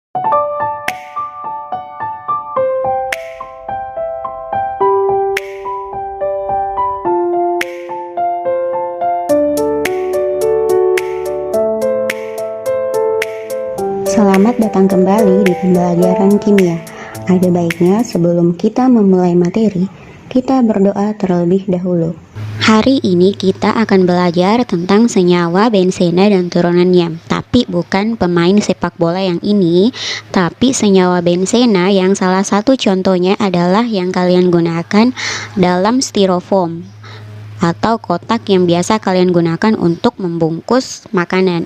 Selamat datang kembali di pembelajaran kimia. Ada baiknya sebelum kita memulai materi, kita berdoa terlebih dahulu. Hari ini kita akan belajar tentang senyawa benzena dan turunannya. Tapi bukan pemain sepak bola yang ini, tapi senyawa benzena yang salah satu contohnya adalah yang kalian gunakan dalam styrofoam atau kotak yang biasa kalian gunakan untuk membungkus makanan.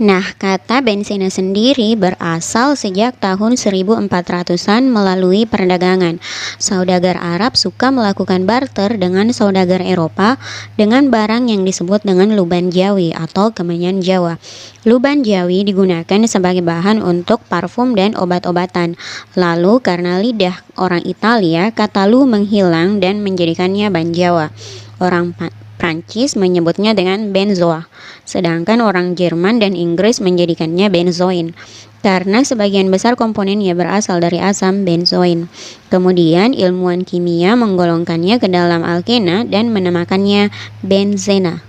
Nah, kata benzena sendiri berasal sejak tahun 1400-an melalui perdagangan. Saudagar Arab suka melakukan barter dengan saudagar Eropa dengan barang yang disebut dengan luban Jawi atau kemenyan Jawa. Luban Jawi digunakan sebagai bahan untuk parfum dan obat-obatan. Lalu karena lidah orang Italia, kata lu menghilang dan menjadikannya ban Jawa. Orang Prancis menyebutnya dengan benzoa, sedangkan orang Jerman dan Inggris menjadikannya benzoin, karena sebagian besar komponennya berasal dari asam benzoin. Kemudian ilmuwan kimia menggolongkannya ke dalam alkena dan menamakannya benzena.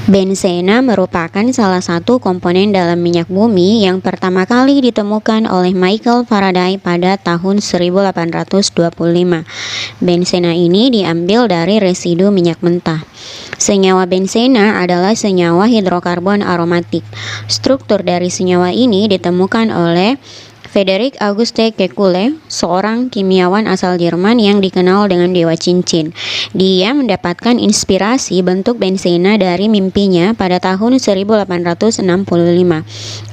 Benzena merupakan salah satu komponen dalam minyak bumi yang pertama kali ditemukan oleh Michael Faraday pada tahun 1825. Benzena ini diambil dari residu minyak mentah. Senyawa benzena adalah senyawa hidrokarbon aromatik. Struktur dari senyawa ini ditemukan oleh Friedrich Auguste Kekulé, seorang kimiawan asal Jerman yang dikenal dengan dewa cincin. Dia mendapatkan inspirasi bentuk benzena dari mimpinya pada tahun 1865.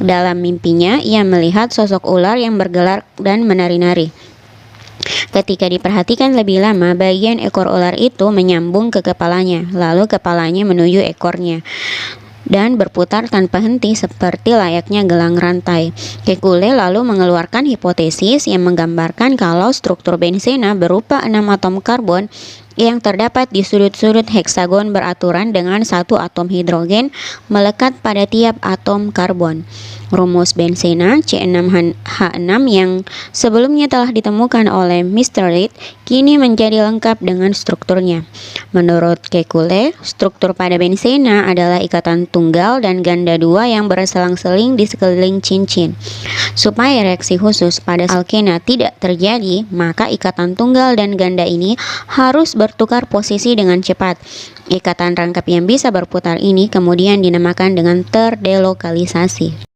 Dalam mimpinya, ia melihat sosok ular yang bergelar dan menari-nari. Ketika diperhatikan lebih lama, bagian ekor ular itu menyambung ke kepalanya, lalu kepalanya menuju ekornya dan berputar tanpa henti seperti layaknya gelang rantai. Kekulé lalu mengeluarkan hipotesis yang menggambarkan kalau struktur benzena berupa 6 atom karbon yang terdapat di sudut-sudut heksagon beraturan dengan satu atom hidrogen melekat pada tiap atom karbon. Rumus benzena C6H6 yang sebelumnya telah ditemukan oleh Mr. Reid kini menjadi lengkap dengan strukturnya. Menurut Kekulé, struktur pada benzena adalah ikatan tunggal dan ganda dua yang berselang-seling di sekeliling cincin. Supaya reaksi khusus pada alkena tidak terjadi, maka ikatan tunggal dan ganda ini harus bertukar posisi dengan cepat. Ikatan rangkap yang bisa berputar ini kemudian dinamakan dengan terdelokalisasi.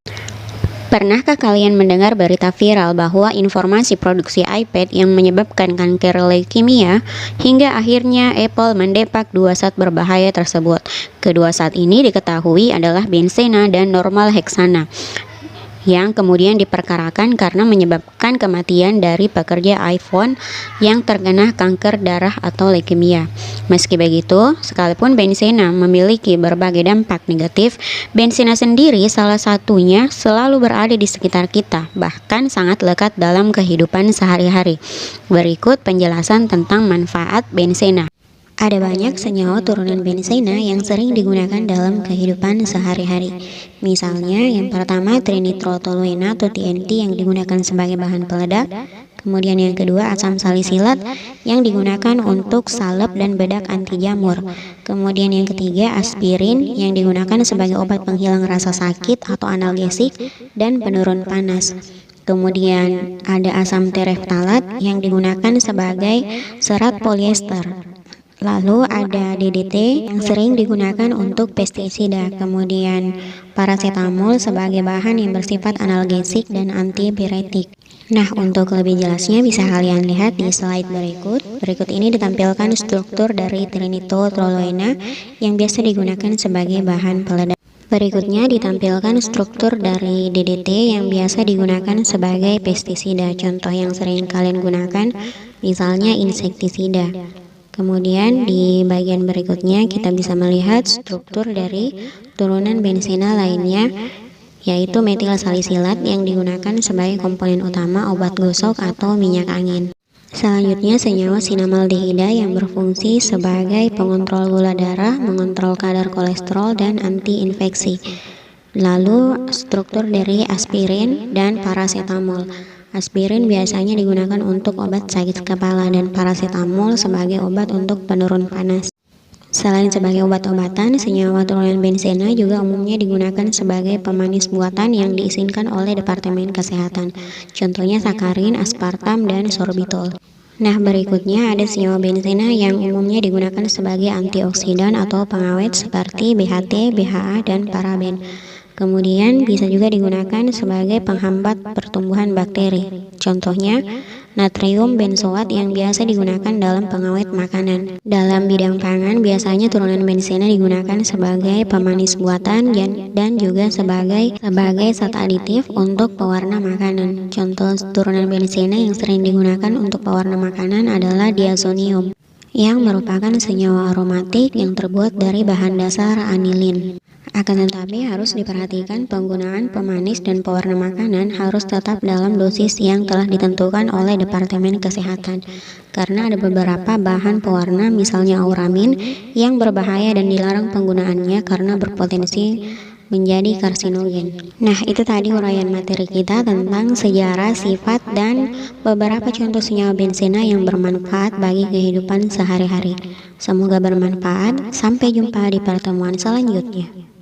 Pernahkah kalian mendengar berita viral bahwa informasi produksi iPad yang menyebabkan kanker leukemia hingga akhirnya Apple mendepak dua zat berbahaya tersebut? Kedua zat ini diketahui adalah benzena dan normal heksana, yang kemudian diperkarakan karena menyebabkan kematian dari pekerja iPhone yang terkena kanker darah atau leukemia. Meski begitu, sekalipun benzena memiliki berbagai dampak negatif, benzena sendiri salah satunya selalu berada di sekitar kita, bahkan sangat lekat dalam kehidupan sehari-hari. Berikut penjelasan tentang manfaat benzena. Ada banyak senyawa turunan benzena yang sering digunakan dalam kehidupan sehari-hari. Misalnya, yang pertama trinitrotoluena atau TNT yang digunakan sebagai bahan peledak. Kemudian yang kedua asam salisilat yang digunakan untuk salep dan bedak anti jamur. Kemudian yang ketiga aspirin yang digunakan sebagai obat penghilang rasa sakit atau analgesik dan penurun panas. Kemudian ada asam tereftalat yang digunakan sebagai serat polyester. Lalu ada DDT yang sering digunakan untuk pestisida, kemudian paracetamol sebagai bahan yang bersifat analgesik dan antipiretik. Nah, untuk lebih jelasnya bisa kalian lihat di slide berikut. Berikut ini ditampilkan struktur dari trinitrotoluena yang biasa digunakan sebagai bahan peledak. Berikutnya ditampilkan struktur dari DDT yang biasa digunakan sebagai pestisida. Contoh yang sering kalian gunakan misalnya insektisida. Kemudian di bagian berikutnya kita bisa melihat struktur dari turunan benzena lainnya, yaitu metil salisilat yang digunakan sebagai komponen utama obat gosok atau minyak angin. Selanjutnya senyawa sinamaldehida yang berfungsi sebagai pengontrol gula darah, mengontrol kadar kolesterol, dan anti-infeksi. Lalu struktur dari aspirin dan paracetamol. Aspirin biasanya digunakan untuk obat sakit kepala dan paracetamol sebagai obat untuk penurun panas. Selain sebagai obat-obatan, senyawa turunan benzena juga umumnya digunakan sebagai pemanis buatan yang diizinkan oleh Departemen Kesehatan. Contohnya sakarin, aspartam, dan sorbitol. Nah, berikutnya ada senyawa benzena yang umumnya digunakan sebagai antioksidan atau pengawet seperti BHT, BHA, dan paraben. Kemudian bisa juga digunakan sebagai penghambat pertumbuhan bakteri. Contohnya, natrium benzoat yang biasa digunakan dalam pengawet makanan. Dalam bidang pangan, biasanya turunan benzena digunakan sebagai pemanis buatan dan juga sebagai zat aditif untuk pewarna makanan. Contoh turunan benzena yang sering digunakan untuk pewarna makanan adalah diazonium, yang merupakan senyawa aromatik yang terbuat dari bahan dasar anilin. Akan tetapi harus diperhatikan penggunaan pemanis dan pewarna makanan harus tetap dalam dosis yang telah ditentukan oleh Departemen Kesehatan. Karena ada beberapa bahan pewarna misalnya auramin yang berbahaya dan dilarang penggunaannya karena berpotensi menjadi karsinogen. Nah, itu tadi uraian materi kita tentang sejarah, sifat, dan beberapa contoh senyawa benzena yang bermanfaat bagi kehidupan sehari-hari. Semoga bermanfaat. Sampai jumpa di pertemuan selanjutnya.